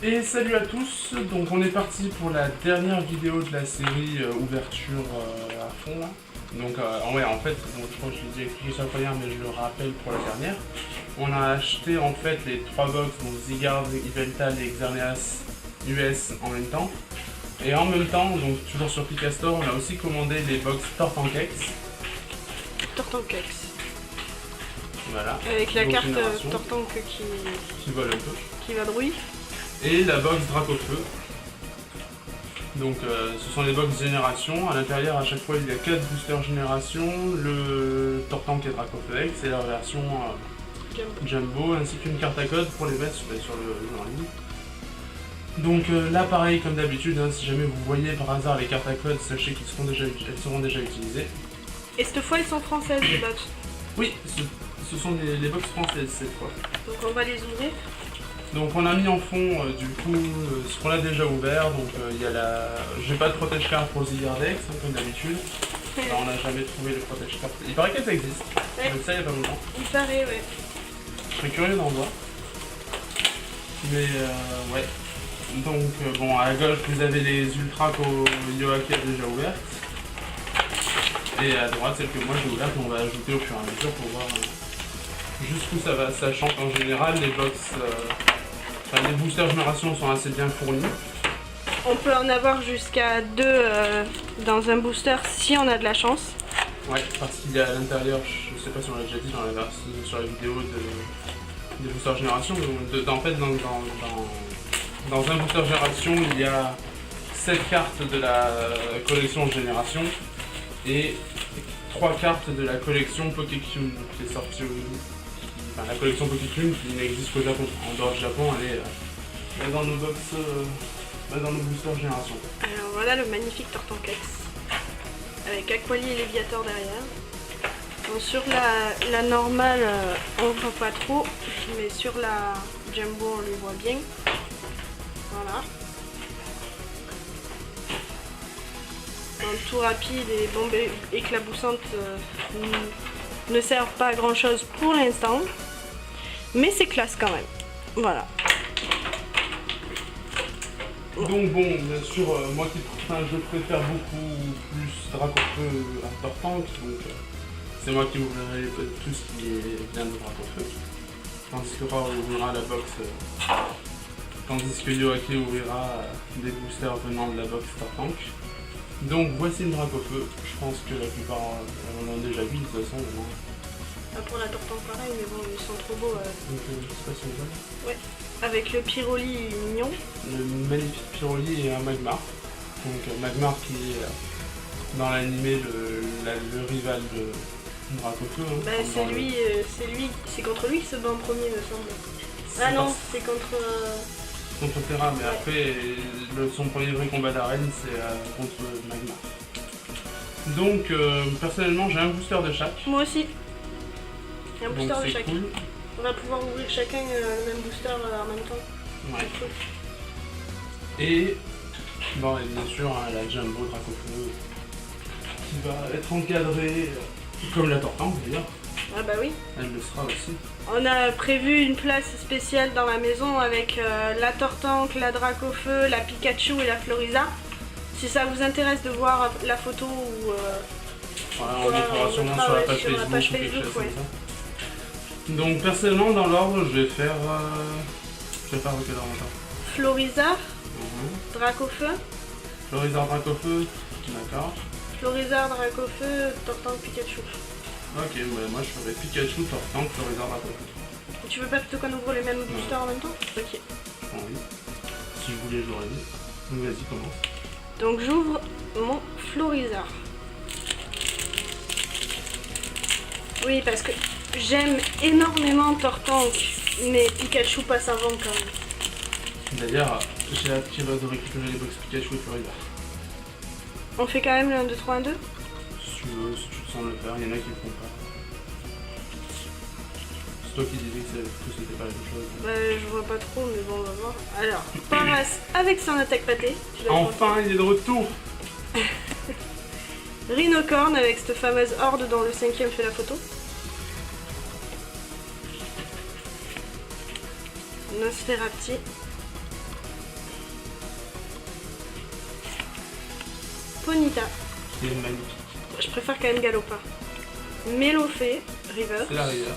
Et salut à tous, donc on est parti pour la dernière vidéo de la série ouverture à fond là. Donc ouais, en fait, donc, je crois que je l'ai déjà expliqué ça hier, mais je le rappelle pour la dernière. On a acheté en fait les 3 box, donc Zygarde, Yveltal et Xerneas US en même temps. Et en même temps, donc toujours sur Picastore, on a aussi commandé les box Tortankex. Tortankex. Voilà. Avec la carte Tortank qui vole un peu. Qui vadrouille. Et la box Dracofeu. Donc ce sont les box génération. À l'intérieur, à chaque fois, il y a 4 boosters génération, le Tortank et Dracofeu X et leur version Jumbo, ainsi qu'une carte à code pour les mettre sur le jeu en ligne. Donc là, pareil, comme d'habitude, hein, si jamais vous voyez par hasard les cartes à code, sachez qu'elles seront déjà utilisées. Et cette fois, ils sont françaises, les box. Oui, ce sont les box françaises cette fois. Donc on va les ouvrir. Donc on a mis en fond du coup ce qu'on a déjà ouvert, donc il y a la... J'ai pas de protège carte pour Zygardex, hein, comme d'habitude. On n'a jamais trouvé le protège carte. Il paraît qu'elle existe, ouais. Mais ça il y a pas longtemps. Il paraît, ouais. Je serais curieux d'en voir. Mais ouais. Donc bon, à gauche vous avez les ultras que Yoaki a déjà ouvertes. Et à droite celle que moi j'ai ouverte, on va ajouter au fur et à mesure pour voir jusqu'où ça va, sachant qu'en général les box... les boosters génération sont assez bien fournis. On peut en avoir jusqu'à 2 dans un booster si on a de la chance. Ouais, parce qu'il y a à l'intérieur, je sais pas si on l'a déjà dit sur la vidéo des boosters génération, en fait dans un booster génération il y a 7 cartes de la collection génération et 3 cartes de la collection Pokécune qui est sortie la collection Pokécune qui n'existe qu'au Japon. En dehors du Japon, elle est dans nos box, dans nos boosters génération. Alors voilà le magnifique Tortankex avec Aquali et Léviator derrière. Bon, sur la normale, on voit pas trop, mais sur la Jumbo, on les voit bien. Voilà. Un tout rapide et bombes éclaboussantes ne servent pas à grand chose pour l'instant. Mais c'est classe quand même. Voilà. Donc bon, bien sûr, moi je préfère beaucoup plus Dracofeu à Tortank, donc c'est moi qui ouvrirai tout ce qui est bien de Dracofeu. Tandis que Ra ouvrira la box, tandis que Yoaki ouvrira des boosters venant de la box Tortank. Donc voici le Dracofeu, je pense que la plupart en ont déjà vu de toute façon. Pour la Tortank pareil, mais bon, ils sont trop beaux. Donc je sais pas si on voit. Ouais, avec le Pyroli mignon. Le magnifique Pyroli et un Magmar. Donc Magmar qui est dans l'animé le rival de Dracofeu. Hein, bah, c'est contre lui qui se bat en premier, me semble. Ah non, c'est contre Terra, mais ouais. Après son premier vrai combat d'arène c'est contre Magmar. Donc personnellement j'ai un booster de chaque. Moi aussi. Il y a un booster de chaque. Cool. On va pouvoir ouvrir chacun le même booster en même temps. Ouais. Cool. Et bon, et bien sûr hein, la Jumbo Dracofeu qui va être encadrée comme la Tortank d'ailleurs. Ah bah oui. Elle le sera aussi. On a prévu une place spéciale dans la maison avec la Tortank, la Dracofeu, la Pikachu et la Floriza. Si ça vous intéresse de voir la photo ou... voilà, on mettra sûrement sur la page Facebook ou quelque chose comme ça. Donc personnellement dans l'ordre je vais faire de quel ordre? Florizard, Dracofeu. Florizard, Dracofeu, d'accord. Florizard, Dracofeu, Tortank, Pikachu. Ok, bah, moi je ferai Pikachu, Tortank, Florizard, Dracofeu. Tu veux pas plutôt qu'on ouvre les mêmes boosters en même temps? Ok. Oui. Si je voulais je l'aurais dit. Donc vas-y, commence. Donc j'ouvre mon Florizard. Oui, parce que j'aime énormément Tortank, mais Pikachu passe avant quand même. D'ailleurs, j'ai hâte de récupérer les box Pikachu et Florizard. On fait quand même le 1, 2, 3, 1, 2 ? Si tu veux, si tu te sens le faire, il y en a qui le font pas. C'est toi qui disais que c'était pas la même chose. Bah je vois pas trop, mais bon on va voir. Alors, Paras avec son attaque pâtée. Enfin il est de retour. Rhinocorn avec cette fameuse horde dont le 5ème fait la photo. Nosferati. Ponyta. qui est magnifique. Je préfère quand même Galopin. Melofée, River. C'est la rivière.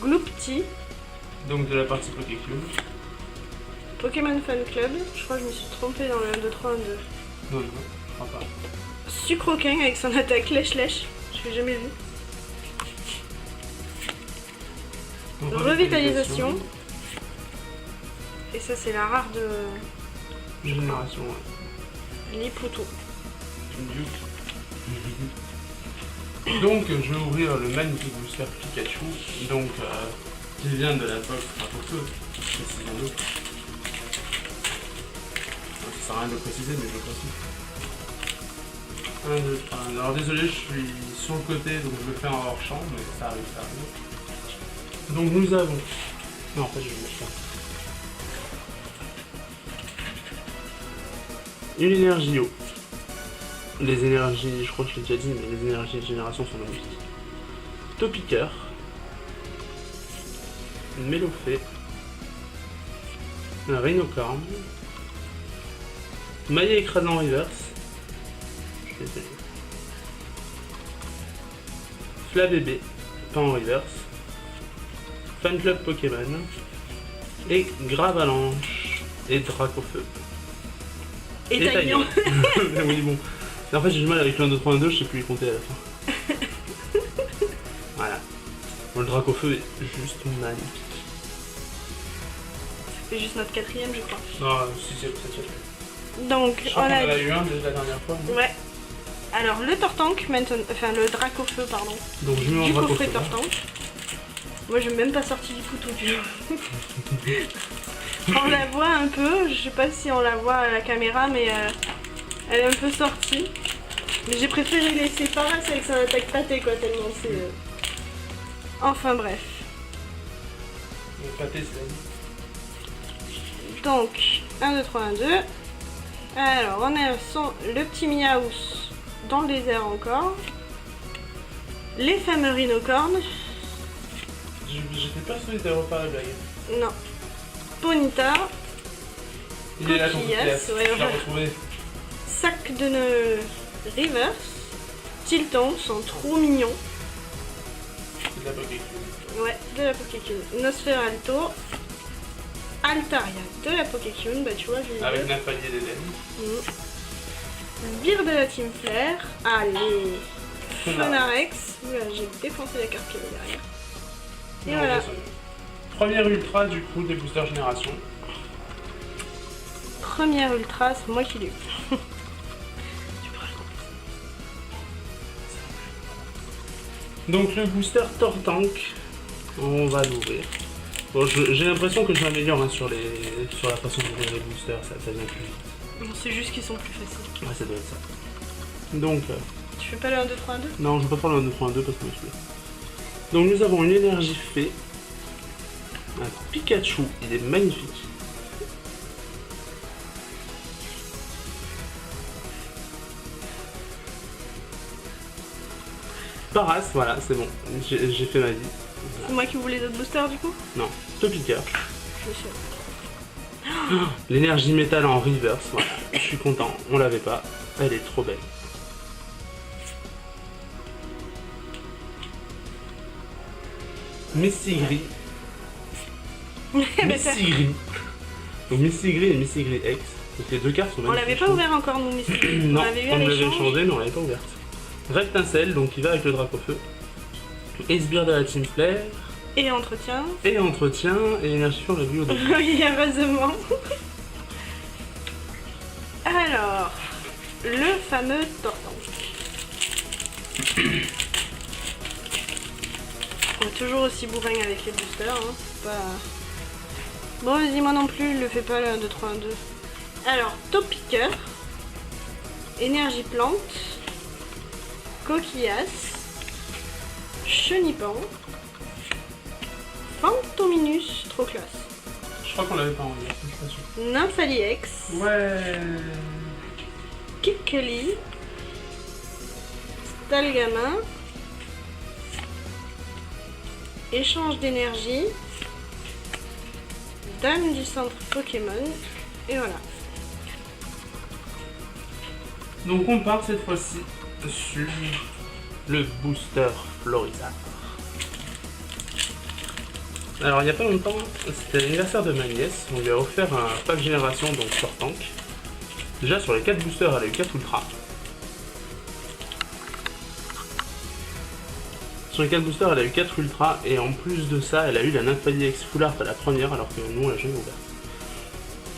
Gloopty, Donc de la partie Pokécube. Pokémon Fan Club. Je crois que je me suis trompée dans le 1, 2, 3, 1, 2. Non, je crois pas. Sucroquin avec son attaque lèche-lèche. Je l'ai jamais vu. Donc, Revitalisation. Et ça, c'est la rare de Génération, ouais. Liputo. Donc je vais ouvrir le magnifique booster Pikachu, donc qui vient de la box rapporteuse, précisément. Ça sert à rien de le préciser, mais je le précise. 1, 2, 3. Alors désolé, je suis sur le côté, donc je le fais en hors champ, mais ça arrive, ça arrive. Donc nous avons... Non, en fait, je vais mettre ça. Une énergie eau. Les énergies, je crois que je l'ai déjà dit, mais les énergies de génération sont magnifiques. Topiqueur. Melofée. Un Rhinocorn. Maillet écrasant reverse. Je suis désolé. Flabébé, pas en reverse. Fan Club Pokémon. Et Gravalanche. Et Dracofeu. Et Taignan. Oui, bon. En fait, j'ai du mal avec le 1, 2, 3, 1, 2, je sais plus les compter à la fin. Voilà. Bon, le Dracofeu est juste magnifique. C'est juste notre 4ème, je crois. Non, si c'est ça. Donc, Je on crois qu'on en a a eu un dès la dernière fois. Non Ouais. Alors, le Tortank, maintenant... Enfin, le Dracofeu, pardon. Donc, je mets en Du coffret Dracofeu. Tortank. Moi, j'ai même pas sorti du couteau du On la voit un peu, je sais pas si on la voit à la caméra, mais elle est un peu sortie. Mais j'ai préféré laisser Paras avec son attaque pâté, quoi, tellement c'est... Enfin bref. Le pâté, c'est Donc, 1, 2, 3, 1, 2. Alors, on a le petit Miaus dans le désert encore. Les fameux rhinocornes. J'étais persuadé d'avoir pas la blague. Non. Ponyta. Il est là, ton Coquillas, Coquillas. ouais, Je l'ai voilà. retrouvé. Sac de Reverse. Tilton, sont trop mignons. C'est de la Pokécube. Ouais, de la Pokécune. Nosferalto. Altaria, de la Pokécune. Bah, tu vois, je l'ai Avec dit. Naphalie et l'Eden. Vire de la Team Flare. Allez. Fenarex. Fenarex. Oula, j'ai défoncé la carte qu'il y avait derrière. Et Non, voilà. Première ultra du coup des boosters génération. Première ultra, c'est moi qui l'ai eu. Donc le booster Tortank, on va l'ouvrir. Bon, j'ai l'impression que je m'améliore hein, sur la façon d'ouvrir les boosters, ça vient plus vite. Bon, c'est juste qu'ils sont plus faciles. Ouais, ça doit être ça. Donc, Tu fais pas le 1, 2, 3, 1, 2 non, je vais pas faire le 1, 2, 3, 1, 2 parce que je me suis. Donc nous avons une énergie fée. Un Pikachu, il est magnifique. Paras, voilà, c'est bon, j'ai fait ma vie. C'est moi qui voulais les autres boosters du coup Non, Topiqueur. Je suis sûre. L'énergie métal en reverse, voilà, je suis content, on l'avait pas, elle est trop belle. Missigri. Missigri. Donc Missigri et Missigri X. Donc les deux cartes sont On l'avait pas ouvert encore nous, Misty. Non, On l'avait eu on à l'avait l'échange. échangé, mais on l'avait pas ouverte. Rectincelle, donc il va avec le Dracofeu. Esbire de la Team Flare. Et entretien. Et entretien, et énergie on l'a vu au début. Oui, heureusement. Alors, le fameux Tortank. On est toujours aussi bourrin avec les boosters, hein. C'est pas... Bon, vas-y, moi non plus, le fais pas le 1, 2, 3, 1, 2. Alors, Topiqueur. Énergie plante. Coquillas. Chenipan. Fantominus, trop classe. Je crois qu'on l'avait pas enlevé, je suis pas sûr. Nymphaliex. Ouais. Kikeli. Stalgamin. Échange d'énergie. Dame du centre Pokémon. Et voilà. Donc on part cette fois-ci sur le booster Florizard. Alors il n'y a pas longtemps, c'était l'anniversaire de ma nièce, on lui a offert un pack génération donc sur Tank. Déjà sur les 4 boosters elle a eu 4 ultras. Sur les 4 boosters elle a eu 4 ultras et en plus de ça elle a eu la Nymphali X Full Art à la première alors que nous on l'a jamais ouvert.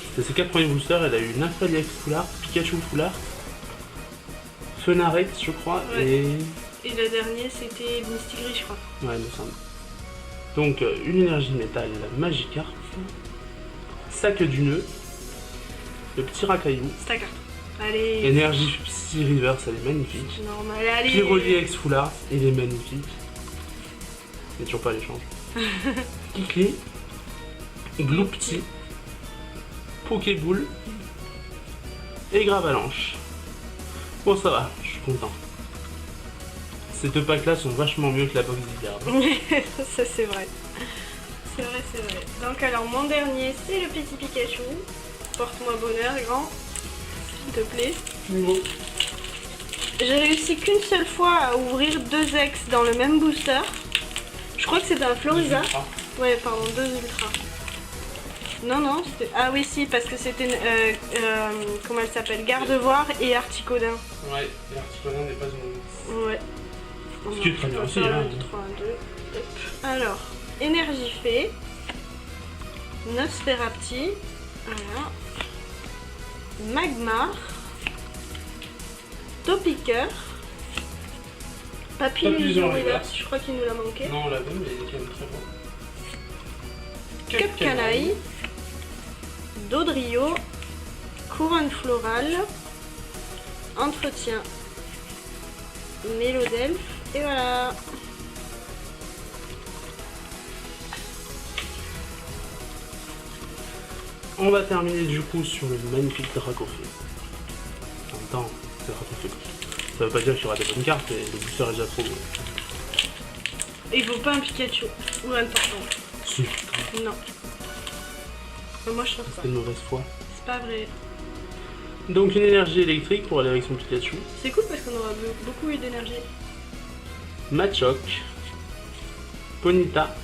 C'était ses 4 premiers boosters, elle a eu Nymphali X Full Art, Pikachu Full Art, Fenarex je crois Ouais. et le dernier c'était Mistigris je crois. ouais, il me semble. Donc, une énergie métal Magikarp, sac du nœud, le petit racaillou, C'est ta carte. Allez. énergie Psy Reverse, elle est magnifique. C'est normal. Allez. Pyroli X Full Art, il est magnifique. Il n'y a toujours pas l'échange. Kikli, Gloupti, Pokéball et Gravalanche. Bon, ça va, je suis content. Ces deux packs là sont vachement mieux que la box d'Igarde. Ça c'est vrai. C'est vrai, c'est vrai. Donc alors mon dernier c'est le petit Pikachu. Porte-moi bonheur grand. S'il te plaît. J'ai réussi qu'une seule fois à ouvrir 2 ex dans le même booster. Je crois que c'était un Florizard. Ouais, pardon, 2 ultras. Non, non, c'était... Ah oui, si, parce que c'était... comment elle s'appelle? Gardevoir et Articodin. Ouais, et Articodin n'est pas une... Ouais. Ce qui est très bien aussi, hein. 2, 3, 2. Hop. Alors, Énergie Fée. Nosferapti. Voilà. Magmar. Topiqueur. Papillusion Reverse, je crois qu'il nous l'a manqué. Non, on l'avait, mais il est quand même très bon. Cupcanaille. Dodrio. Couronne Florale. Entretien. Mélodelphe. Et voilà. On va terminer du coup sur le magnifique Dracofeu. En même temps, c'est Dracofeu. Ça veut pas dire qu'il y aura des bonnes cartes, et le booster est déjà trop beau. Il faut pas un Pikachu. Ou un Tampon. Si, Non. Moi je trouve ça. c'est une mauvaise foi. C'est pas vrai. Donc une énergie électrique pour aller avec son Pikachu. C'est cool parce qu'on aura beaucoup eu d'énergie. Machoke. Ponyta.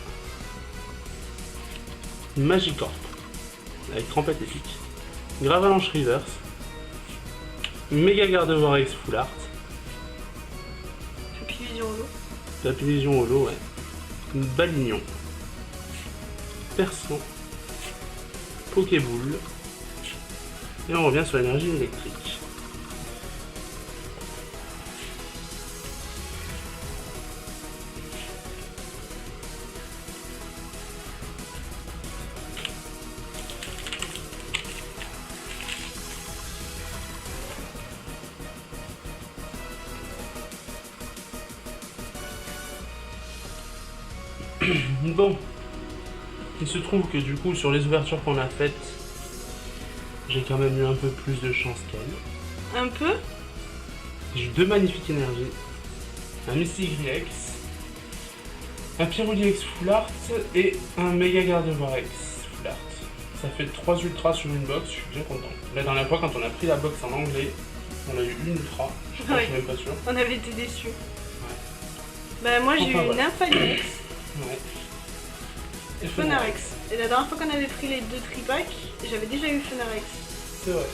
Magikarp. Avec trempette épique. Gravalanche Reverse. Méga Gardevoir X Full Art. Papillusion Holo. Papillusion Holo, ouais. Balignon. Perçant. Pokéball. Et on revient sur l'énergie électrique. Bon, il se trouve que du coup sur les ouvertures qu'on a faites, j'ai quand même eu un peu plus de chance qu'elle. Un peu. J'ai eu 2 magnifiques énergies, un Mistigris X, un Pyroli X Full Art et un Méga Gardevoir X Full Art. Ça fait 3 ultras sur une box, je suis bien content. La dernière fois quand on a pris la box en anglais, on a eu une ultra, je crois, Ouais. je suis même pas sûr. On avait été déçus. Bah moi j'ai Enfin, eu voilà. Nymphali X. Ouais. Et Fenarex. Et la dernière fois qu'on avait pris les 2 tripacks, j'avais déjà eu Fenarex. C'est vrai.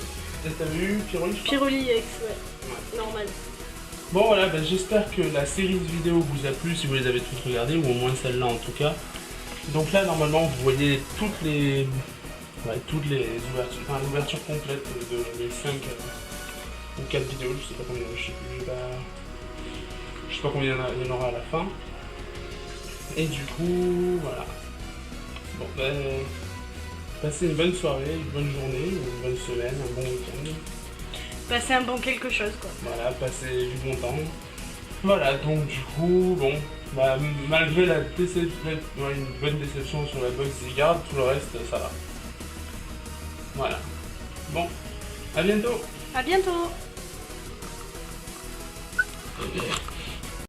Et t'avais eu Pyroli, je crois. Pyroli X, ouais. Ouais. Normal. Bon voilà, bah, j'espère que la série de vidéos vous a plu si vous les avez toutes regardées, ou au moins celle-là en tout cas. Donc là normalement vous voyez toutes les ouvertures, enfin l'ouverture complète de les 5 ou 4 vidéos, je sais pas combien, je sais pas combien il y en aura à la fin. Et du coup, voilà. Bon ben, passez une bonne soirée, une bonne journée, une bonne semaine, un bon week-end. Passer un bon quelque chose quoi. Voilà, passer du bon temps. Voilà, donc du coup, bon, bah, malgré une bonne déception sur la box Zygarde, tout le reste, ça va. Voilà. Bon, à bientôt. À bientôt.